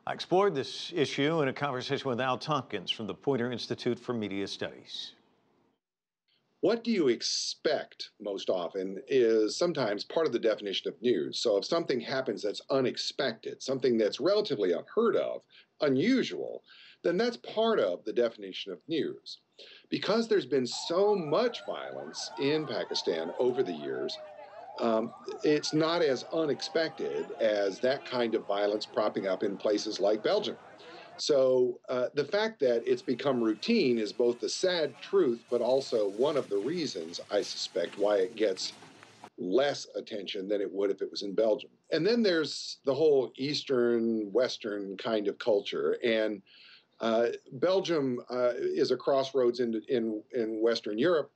I explored this issue in a conversation with Tompkins from the Poynter Institute for Media Studies. What do you expect most often is sometimes part of the definition of news. So if something happens that's unexpected, something that's relatively unheard of, unusual, then that's part of the definition of news. Because there's been so much violence in Pakistan over the years, um, it's not as unexpected as that kind of violence propping up in places like Belgium. So the fact that it's become routine is both the sad truth, but also one of the reasons, I suspect, why it gets less attention than it would if it was in Belgium. And then there's the whole Eastern, Western kind of culture. And Belgium is a crossroads in Western Europe.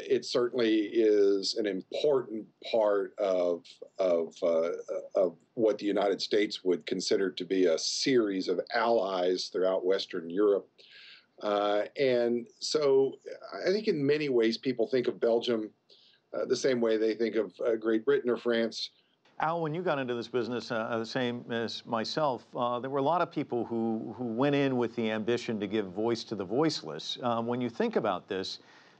It certainly is an important part of what the United States would consider to be a series of allies throughout Western Europe. And so I think in many ways people think of Belgium the same way they think of Great Britain or France. Al, when you got into this business, the same as myself, there were a lot of people who went in with the ambition to give voice to the voiceless. When you think about this,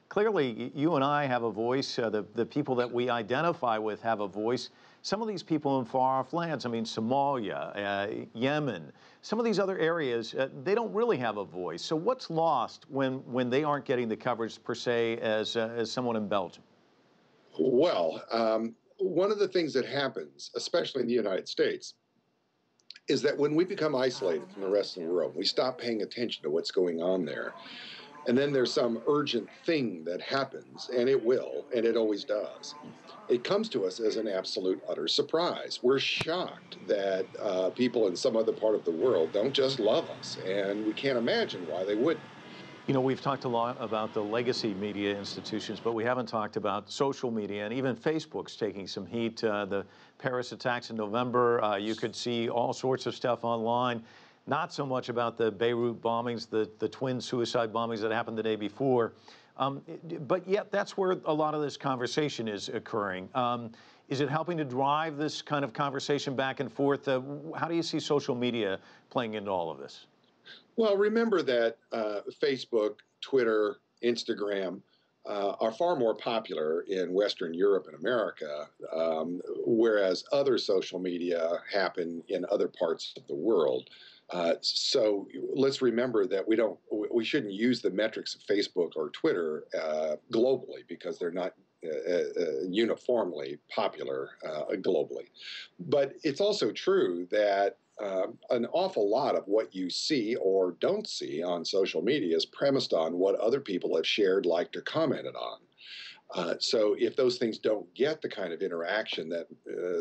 clearly you and I have a voice, the people that we identify with have a voice. Some of these people in far-off lands, I mean, Somalia, Yemen, some of these other areas, they don't really have a voice. So what's lost when they aren't getting the coverage, per se, as someone in Belgium? Well, one of the things that happens, especially in the United States, is that when we become isolated from the rest of the world, we stop paying attention to what's going on there. And then there's some urgent thing that happens, and it will, and it always does. It comes to us as an absolute utter surprise. We're shocked that people in some other part of the world don't just love us, and we can't imagine why they wouldn't. You know, we've talked a lot about the legacy media institutions, but we haven't talked about social media, and even Facebook's taking some heat. The Paris attacks in November, you could see all sorts of stuff online. Not so much about the Beirut bombings, the twin suicide bombings that happened the day before. But yet that's where a lot of this conversation is occurring. Is it helping to drive this kind of conversation back and forth? How do you see social media playing into all of this? Well, remember that Facebook, Twitter, Instagram are far more popular in Western Europe and America, whereas other social media happen in other parts of the world. So let's remember that we shouldn't use the metrics of Facebook or Twitter globally because they're not uniformly popular globally. But it's also true that an awful lot of what you see or don't see on social media is premised on what other people have shared, liked, or commented on. So if those things don't get the kind of interaction that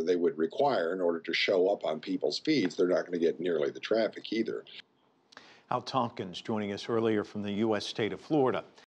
they would require in order to show up on people's feeds, they're not going to get nearly the traffic either. Al Tompkins joining us earlier from the U.S. state of Florida.